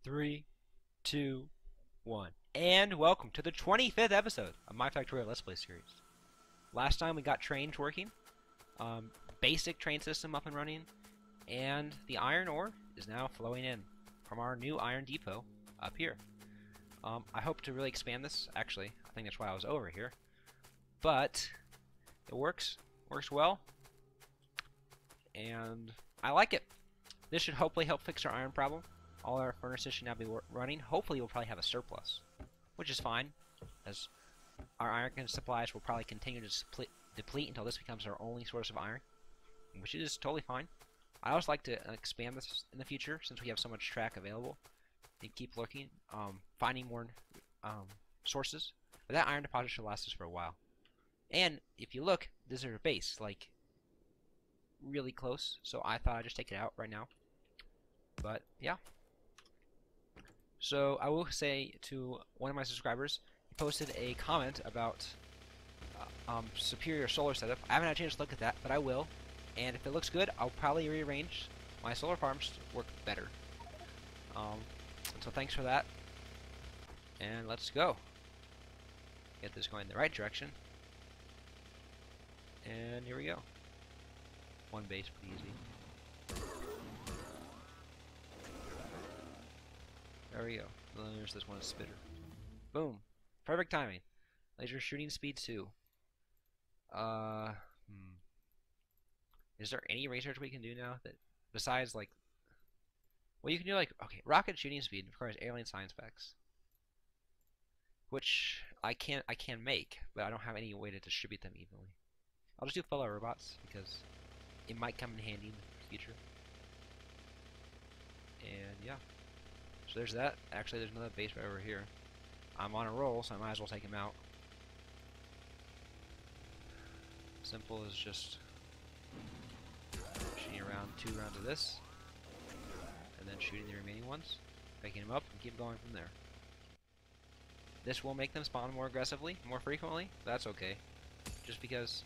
Three, two, one. And welcome to the 25th episode of my Factorio Let's Play series. Last time we got trains working, basic train system up and running, and the iron ore is now flowing in from our new iron depot up here. I hope to really expand this, actually. I think that's why I was over here. But it works well, and I like it. This should hopefully help fix our iron problem. All our furnaces should now be running. Hopefully we'll probably have a surplus, which is fine, as our iron supplies will probably continue to deplete until this becomes our only source of iron, which is totally fine. I always like to expand this in the future, since we have so much track available, and keep looking, finding more sources. But that iron deposit should last us for a while. And if you look, this is our base, like, really close, so I thought I'd just take it out right now. But, yeah. So, I will say to one of my subscribers, he posted a comment about superior solar setup. I haven't had a chance to look at that, but I will. And if it looks good, I'll probably rearrange my solar farms to work better. So thanks for that. And let's go. Get this going in the right direction. And here we go. One base, pretty easy. There we go. And then there's this one spitter. Boom. Perfect timing. Laser shooting speed 2. Is there any research we can do now that, besides, like, well, you can do, like, okay, rocket shooting speed requires alien science specs, which I can make, but I don't have any way to distribute them evenly. I'll just do fellow robots, because it might come in handy in the future. And, yeah. So there's that. Actually, there's another base right over here. I'm on a roll, so I might as well take him out. Simple as just shooting around 2 rounds of this, and then shooting the remaining ones, picking them up, and keep going from there. This will make them spawn more aggressively, more frequently. That's okay. Just because,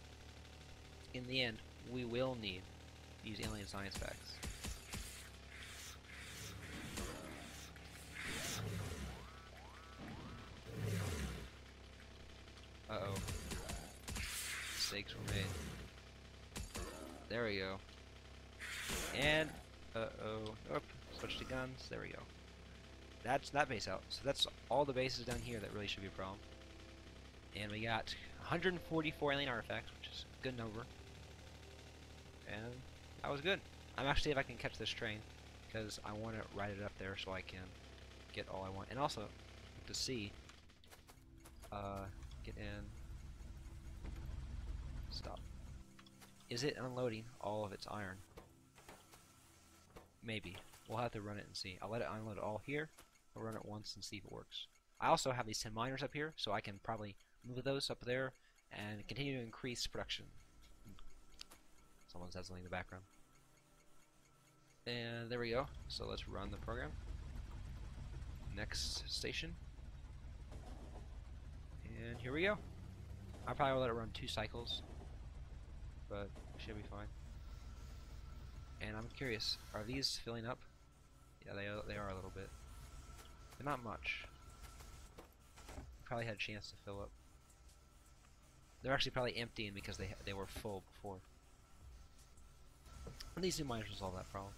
in the end, we will need these alien science facts. Uh-oh. Mistakes were made. There we go. And, uh-oh. Oop. Switch to guns. There we go. That's that base out. So that's all the bases down here that really should be a problem. And we got 144 alien artifacts, which is a good number. And that was good. I'm actually, if I can catch this train, because I want to ride it up there so I can get all I want. And also, to see, get in. Stop. Is it unloading all of its iron? Maybe. We'll have to run it and see. I'll let it unload all here. I'll run it once and see if it works. I also have these 10 miners up here, so I can probably move those up there and continue to increase production. Someone said something in the background. And there we go. So let's run the program. Next station. And here we go. I probably will let it run 2 cycles, but it should be fine. And I'm curious, are these filling up? Yeah, they are a little bit, but not much. Probably had a chance to fill up. They're actually probably emptying because they were full before. And these new miners will solve that problem.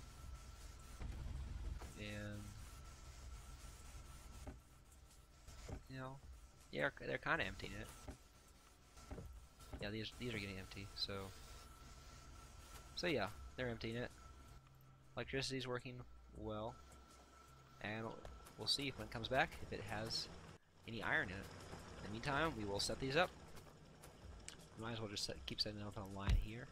And you know, yeah, they're kind of emptying it. Yeah, these are getting empty. So yeah, they're emptying it. Electricity's working well, and we'll see if when it comes back if it has any iron in it. In the meantime, we will set these up. We might as well just keep setting them up on a line here,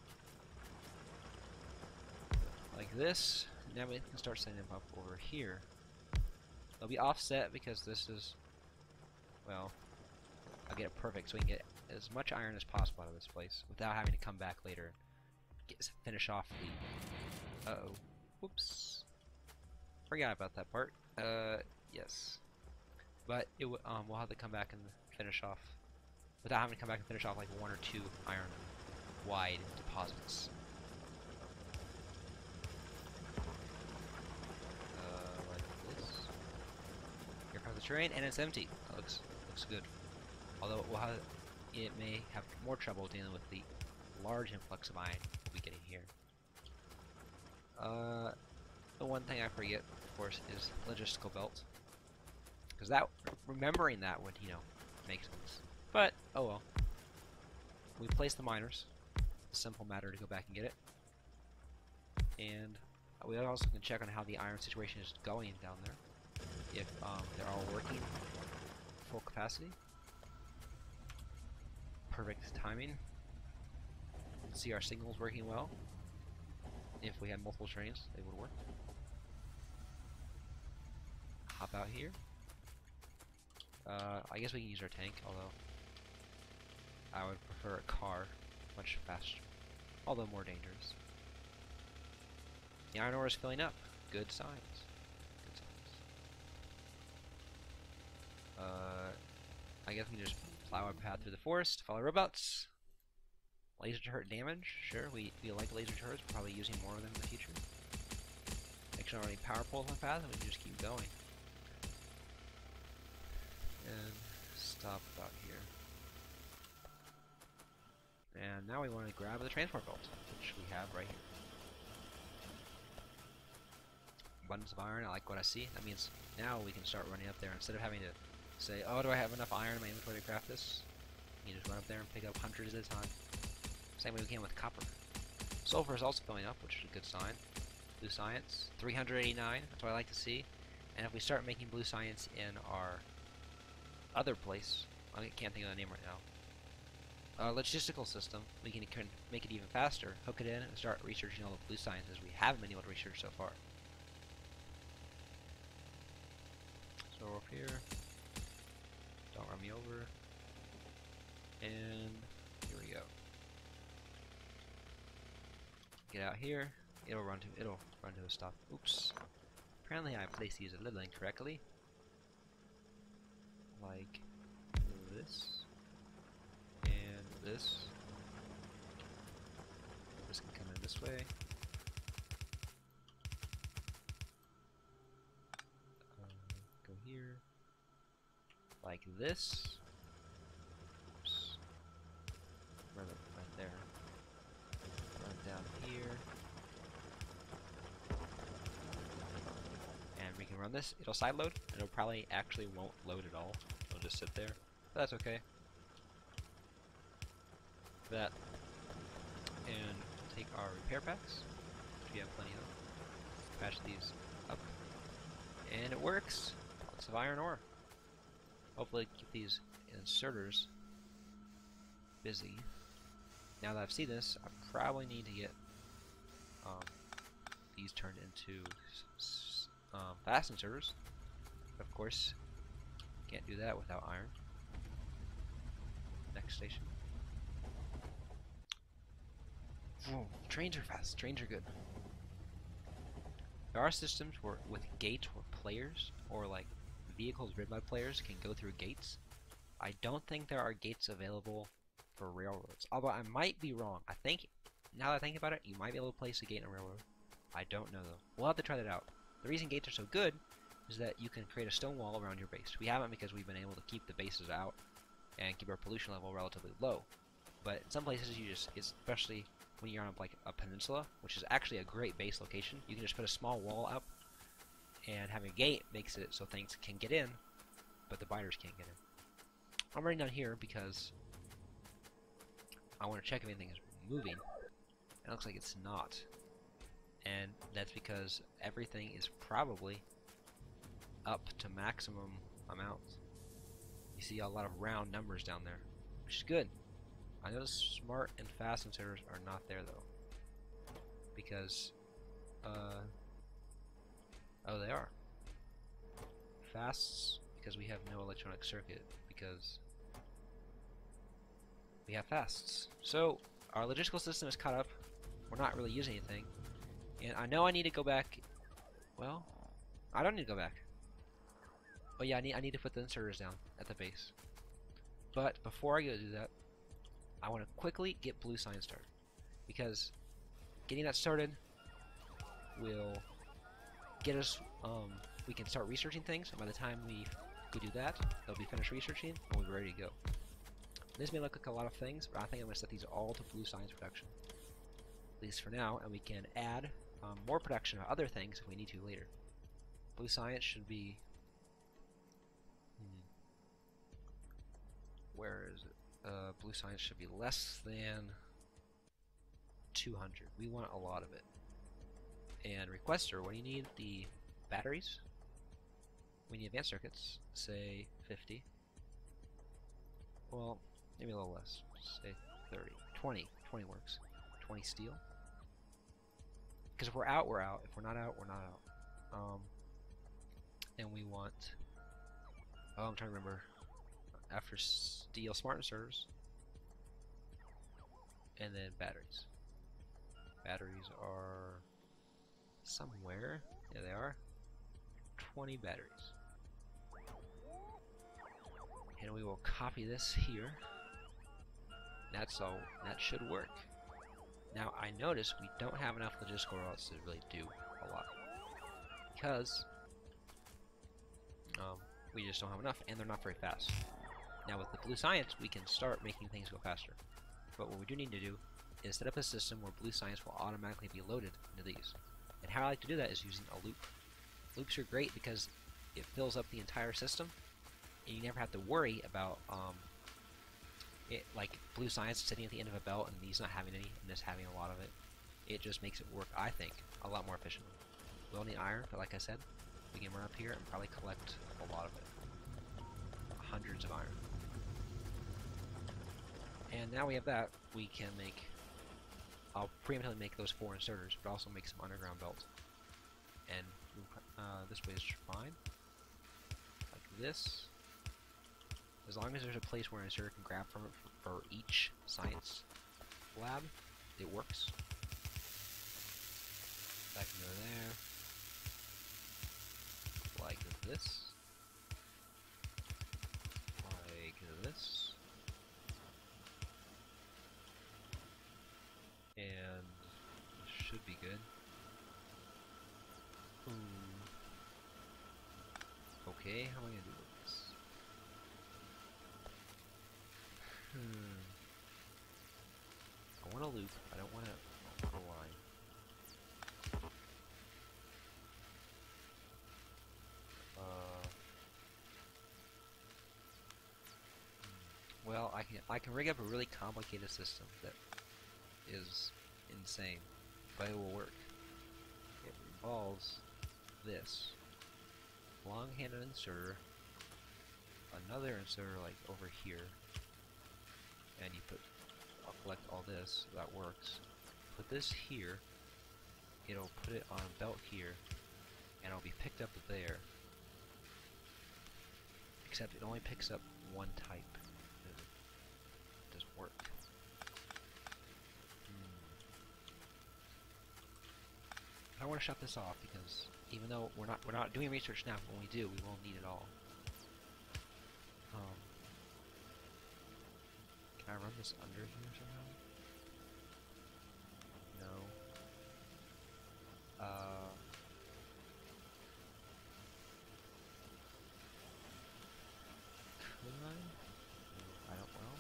like this. Now we can start setting them up over here. They'll be offset because this is, well, I'll get it perfect so we can get as much iron as possible out of this place without having to come back later and finish off the. Uh-oh. Whoops. Forgot about that part. Yes. But it we'll have to come back and finish off without having to come back and finish off like 1 or 2 iron wide deposits. Like this. terrain, and it's empty. That looks good. Although it may have more trouble dealing with the large influx of iron we'll be getting here. The one thing I forget, of course, is logistical belt, because remembering that would, make sense. But oh well. We place the miners. It's a simple matter to go back and get it. And we also can check on how the iron situation is going down there. If they're all working full capacity. Perfect timing. See our signals working well. If we had multiple trains, they would work. Hop out here. I guess we can use our tank, although I would prefer a car, much faster, although more dangerous. The iron ore is filling up. Good signs. Good signs. I guess we can just plow our path through the forest, follow robots. Laser turret damage, sure, we like laser turrets, we're probably using more of them in the future. Make sure already power poles on the path, and we can just keep going. And stop about here. And now we want to grab the transport belt, which we have right here. Abundance of iron, I like what I see. That means now we can start running up there instead of having to say, oh, do I have enough iron in my inventory to craft this? You just run up there and pick up hundreds at a time. Same way we can with copper. Sulfur is also filling up, which is a good sign. Blue science, 389, that's what I like to see. And if we start making blue science in our other place, I can't think of the name right now, our logistical system, we can make it even faster, hook it in, and start researching all the blue sciences we haven't been able to research so far. So we're up here. Don't run me over. And here we go. Get out here. It'll run to a stop. Oops. Apparently I placed these a little incorrectly. Like this. And this. This can come in this way. Go here. Like this. Oops. Run it right there. Run down here. And we can run this. It'll side load. It'll probably actually won't load at all. It'll just sit there. But that's okay. That. And take our repair packs, which we have plenty of. Patch these up. And it works. Lots of iron ore. Hopefully keep these inserters busy. Now that I've seen this, I probably need to get these turned into fast inserters. Of course, can't do that without iron. Next station. Whoa, trains are fast. Trains are good. There are systems where with gates where players or like vehicles ridden by players can go through gates. I don't think there are gates available for railroads. Although I might be wrong. I think, now that I think about it, you might be able to place a gate in a railroad. I don't know though. We'll have to try that out. The reason gates are so good is that you can create a stone wall around your base. We haven't because we've been able to keep the bases out and keep our pollution level relatively low. But in some places you just, especially when you're on like a peninsula, which is actually a great base location, you can just put a small wall up, and having a gate makes it so things can get in, but the buyers can't get in. I'm running down here because I want to check if anything is moving. It looks like it's not. And that's because everything is probably up to maximum amounts. You see a lot of round numbers down there, which is good. I know smart and fast inserters are not there though. Because, oh, they are. Fasts, because we have no electronic circuit, because we have fasts. So, our logistical system is caught up. We're not really using anything. And I know I need to go back. Well, I don't need to go back. Oh yeah, I need to put the inserters down at the base. But before I go do that, I want to quickly get blue science started. Because getting that started will get us, we can start researching things, and by the time we we do that, they'll be finished researching, and we'll be ready to go. This may look like a lot of things, but I think I'm going to set these all to blue science production. At least for now, and we can add more production of other things if we need to later. Blue science should be... where is it? Blue science should be less than 200. We want a lot of it. And requester, what do you need? The batteries? We need advanced circuits, say 50. Well, maybe a little less. Say 30. 20. 20 works. 20 steel. Because if we're out, we're out. If we're not out, we're not out. And we want... oh, I'm trying to remember. After steel, smart inserters. And then batteries. Batteries are... somewhere. Yeah, they are. 20 batteries. And we will copy this here. That's all. That should work. Now I notice we don't have enough logistical routes to really do a lot because we just don't have enough, and they're not very fast. Now with the blue science, we can start making things go faster. But what we do need to do is set up a system where blue science will automatically be loaded into these. And how I like to do that is using a loop. Loops are great because it fills up the entire system, and you never have to worry about it, like blue science sitting at the end of a belt and these not having any and this having a lot of it. It just makes it work, I think, a lot more efficiently. We'll need iron, but like I said, we can run up here and probably collect a lot of it. Hundreds of iron. And now we have that, we can make... I'll preemptively make those 4 inserters, but also make some underground belts. And this way is fine. Like this. As long as there's a place where an inserter can grab from it for each science lab, it works. That can go there. Like this. Like this. And this should be good. Okay, how am I gonna do this? I want a loop. I don't want a line. Well, I can rig up a really complicated system that is insane, but it will work. It involves this long-handed inserter, another inserter like over here, and you I'll collect all this, so that works. Put this here, it'll put it on a belt here, and it'll be picked up there. Except it only picks up one type. It doesn't work. I want to shut this off because even though we're not doing research now, when we do, we won't need it all. Can I run this under here somehow? No. Could I? I don't know.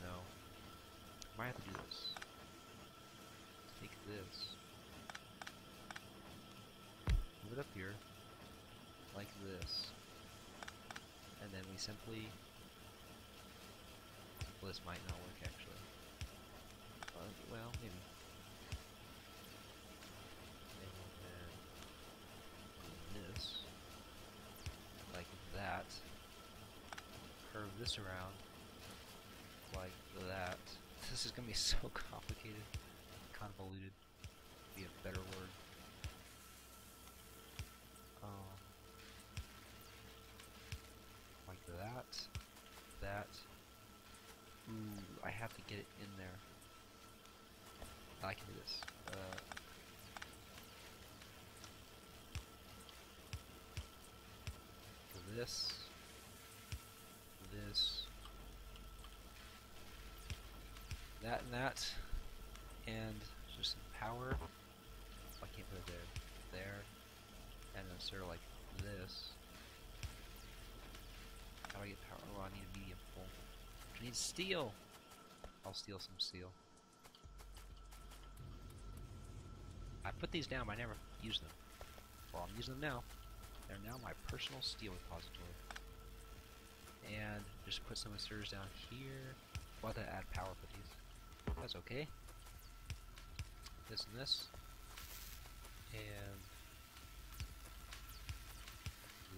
No. I might have to do this. Take this. Move it up here. Like this. And then we simply... well, this might not work actually. Well, maybe. And then this. Like that. Curve this around. Like that. This is gonna be so complicated. Convoluted. Would be a better word. Like that. That. Ooh, I have to get it in there. I can do this. This. This. That and that. And just some power. I can't put it there. There. And then sort of like this. Need steel. I'll steal some steel. I put these down, but I never use them. Well, I'm using them now. They're now my personal steel repository. And just put some inserters down here. We'll have to add power for these. That's okay. This and this. And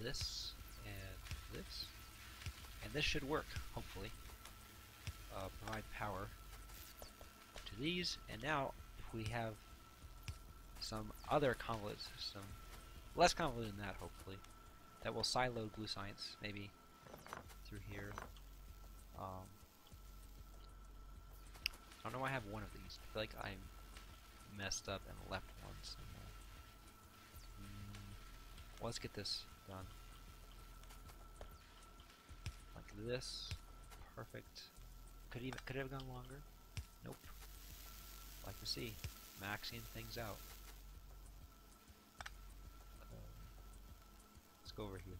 this. And this. And this should work, hopefully. Provide power to these. And now, if we have some other convoluted system, less convoluted than that, hopefully, that will sideload blue science, maybe through here. I don't know why I have one of these. I feel like I messed up and left one somewhere. Well, let's get this done. Like this. Perfect. Could it have gone longer? Nope. Like to see. Maxing things out. Let's go over here.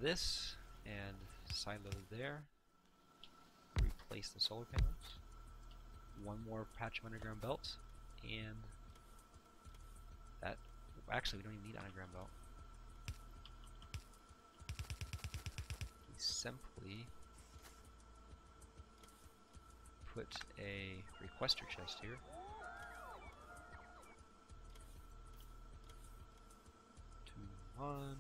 This and silo there. Replace the solar panels. One more patch of underground belt, and that. Actually, we don't even need underground belt. We simply put a requester chest here. One.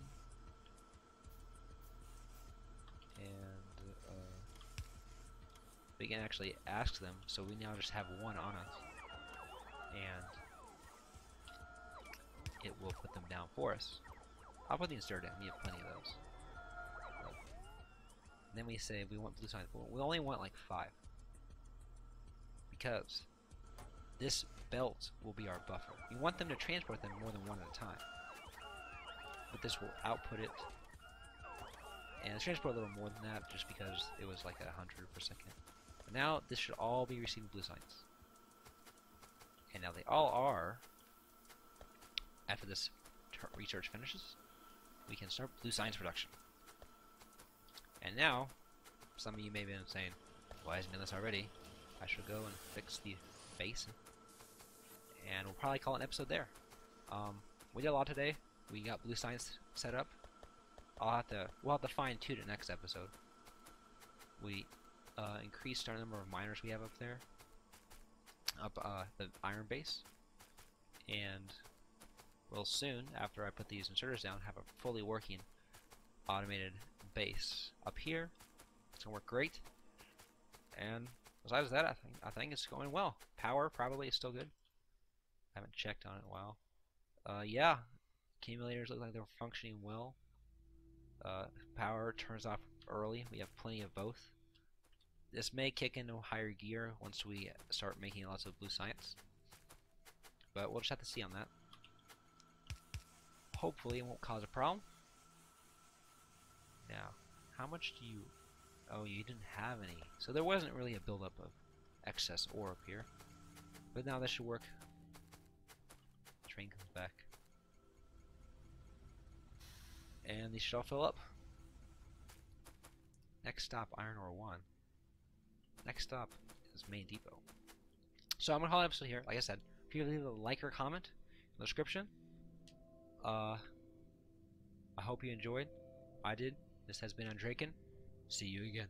We can actually ask them, so we now just have one on us, and it will put them down for us. I'll put the insert down, we have plenty of those. And then we say we want blue signs, but we only want like 5. Because this belt will be our buffer. We want them to transport them more than one at a time. But this will output it. And transport a little more than that just because it was like 100 per second. But now this should all be receiving blue signs. And now they all are. After this research finishes, we can start blue signs production. And now, some of you may have been saying, why hasn't done this already? I should go and fix the base. And we'll probably call it an episode there. We did a lot today. We got blue signs set up. We'll have to fine tune it next episode. We increased our number of miners we have up there, the iron base, and we'll soon, after I put these inserters down, have a fully working automated base up here. It's gonna work great. And besides that, I think it's going well. Power probably is still good. I haven't checked on it in a while. Yeah, accumulators look like they're functioning well. Power turns off early. We have plenty of both. This may kick into higher gear once we start making lots of blue science, but we'll just have to see on that. Hopefully it won't cause a problem. Now, how much do you... Oh, you didn't have any. So there wasn't really a buildup of excess ore up here. But now this should work. Train comes back. And these should all fill up. Next stop, Iron Ore 1. Next stop is Main Depot. So I'm going to call an episode here. Like I said, if you leave a like or comment in the description, I hope you enjoyed. I did. This has been Undraken. See you again.